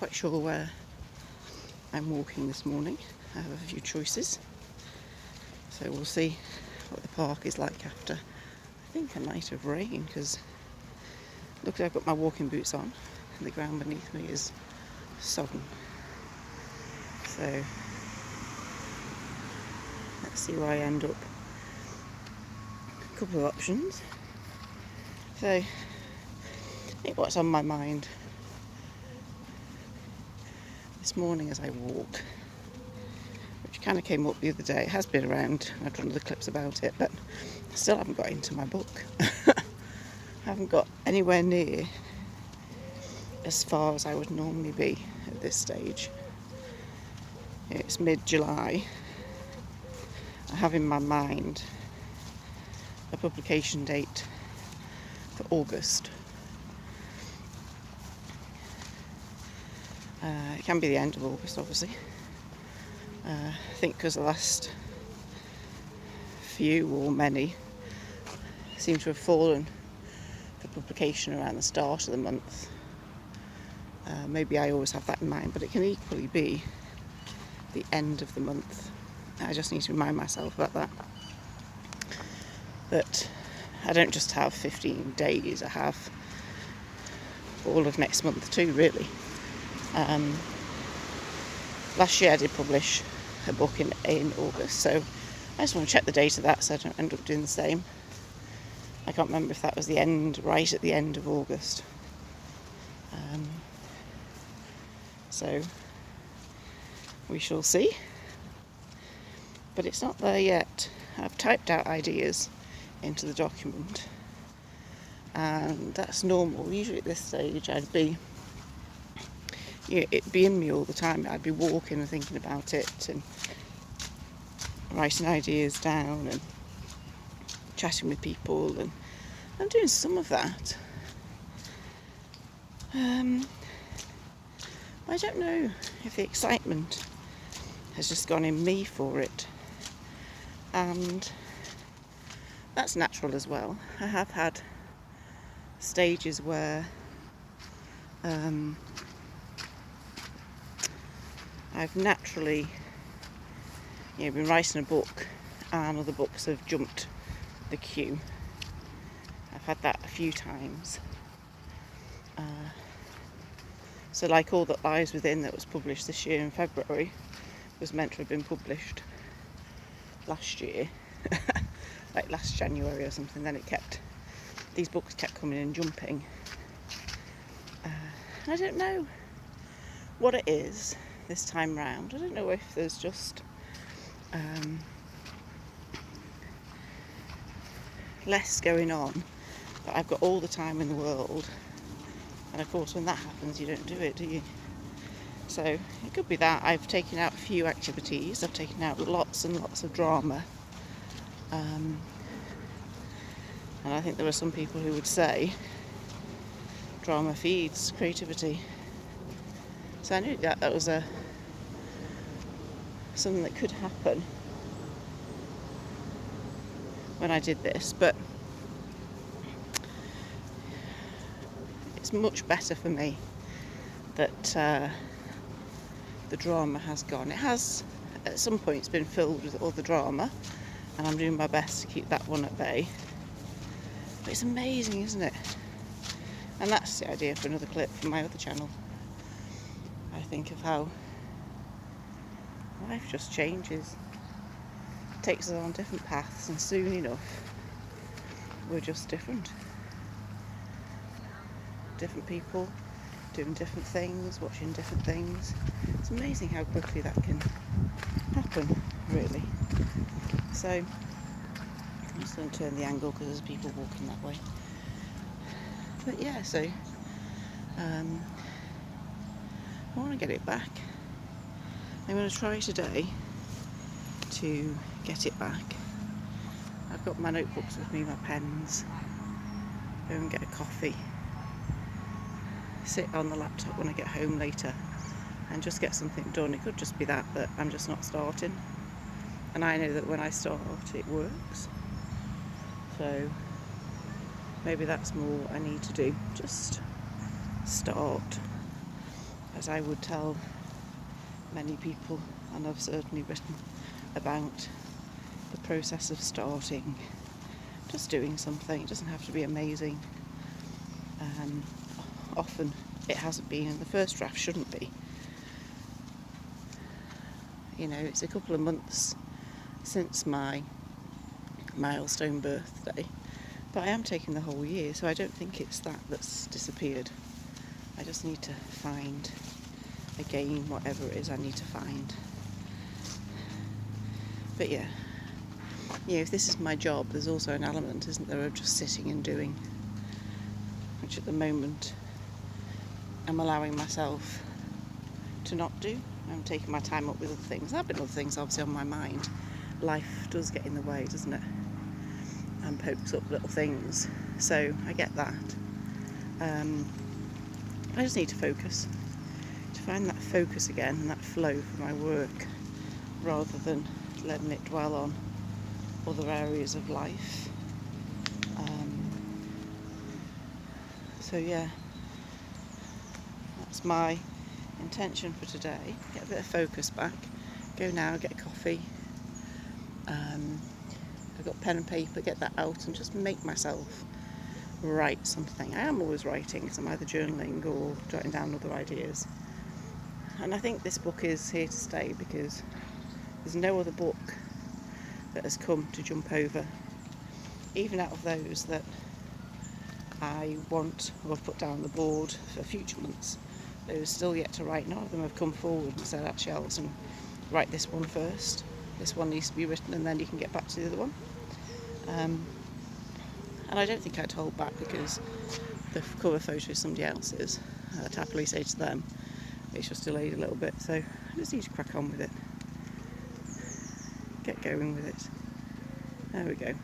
quite sure where I'm walking this morning. I have a few choices. So we'll see what the park is like after, I think, a night of rain, because look, I've got my walking boots on and the ground beneath me is sodden. So let's see where I end up. A couple of options. So I think what's on my mind this morning as I walk, which kind of came up the other day, it has been around, I've done other clips about it, but I still haven't got into my book. I haven't got anywhere near as far as I would normally be at this stage. It's mid-July. I have in my mind a publication date for August. It can be the end of August, obviously. I think because the last few or many seem to have fallen for publication around the start of the month. Maybe I always have that in mind, but it can equally be the end of the month. I just need to remind myself about that. That I don't just have 15 days, I have all of next month too, really. Last year I did publish a book in August, so I just want to check the date of that so I don't end up doing the same. I can't remember if that was right at the end of August. So we shall see. But it's not there yet. I've typed out ideas into the document, and that's normal. Usually at this stage it'd be in me all the time. I'd be walking and thinking about it and writing ideas down and chatting with people, and I'm doing some of that. I don't know if the excitement has just gone in me for it, and that's natural as well. I have had stages where I've naturally been writing a book and other books have jumped the queue. I've had that a few times. So like All That Lies Within, that was published this year in February, was meant to have been published last year, like last January or something. Then these books kept coming and jumping. I don't know what it is this time round. I don't know if there's just less going on, but I've got all the time in the world, and of course when that happens you don't do it, do you? So it could be that I've taken out a few activities. I've taken out lots and lots of drama, and I think there are some people who would say drama feeds creativity. So I knew that was something that could happen when I did this, but it's much better for me that the drama has gone. It has at some points been filled with other drama, and I'm doing my best to keep that one at bay. But it's amazing, isn't it? And that's the idea for another clip from my other channel. I think of how life just changes, takes us on different paths, and soon enough we're just different people doing different things, watching different things. It's amazing how quickly that can happen, really. So I'm just going to turn the angle because there's people walking that way. But yeah, so I want to get it back. I'm going to try today to get it back. I've got my notebooks with me, my pens. Go and get a coffee. Sit on the laptop when I get home later and just get something done. It could just be that I'm just not starting. And I know that when I start, it works. So maybe that's more what I need to do. Just start. as I would tell many people, and I've certainly written about the process of starting, just doing something. It doesn't have to be amazing. Often it hasn't been, and the first draft shouldn't be. You know, it's a couple of months since my milestone birthday, but I am taking the whole year, so I don't think it's that that's disappeared. I just need to find again whatever it is I need to find. But yeah, you know, if this is my job, there's also an element, isn't there, of just sitting and doing, which at the moment I'm allowing myself to not do. I'm taking my time up with other things. There have been other things obviously on my mind. Life does get in the way, doesn't it? And pokes up little things. So I get that. I just need to focus. To find that focus again and that flow for my work, rather than letting it dwell on other areas of life. So yeah, that's my intention for today. Get a bit of focus back. Go now, get a coffee. I've got pen and paper, get that out and just make myself write something. I am always writing, so I'm either journaling or jotting down other ideas. And I think this book is here to stay, because there's no other book that has come to jump over, even out of those that I want or have put down the board for future months. Those still yet to write, none of them have come forward and said, actually Alison, write this one first. This one needs to be written and then you can get back to the other one. And I don't think I'd hold back, because the cover photo is somebody else's. I'd happily say to them, it's just delayed a little bit, so I just need to crack on with it. Get going with it. There we go.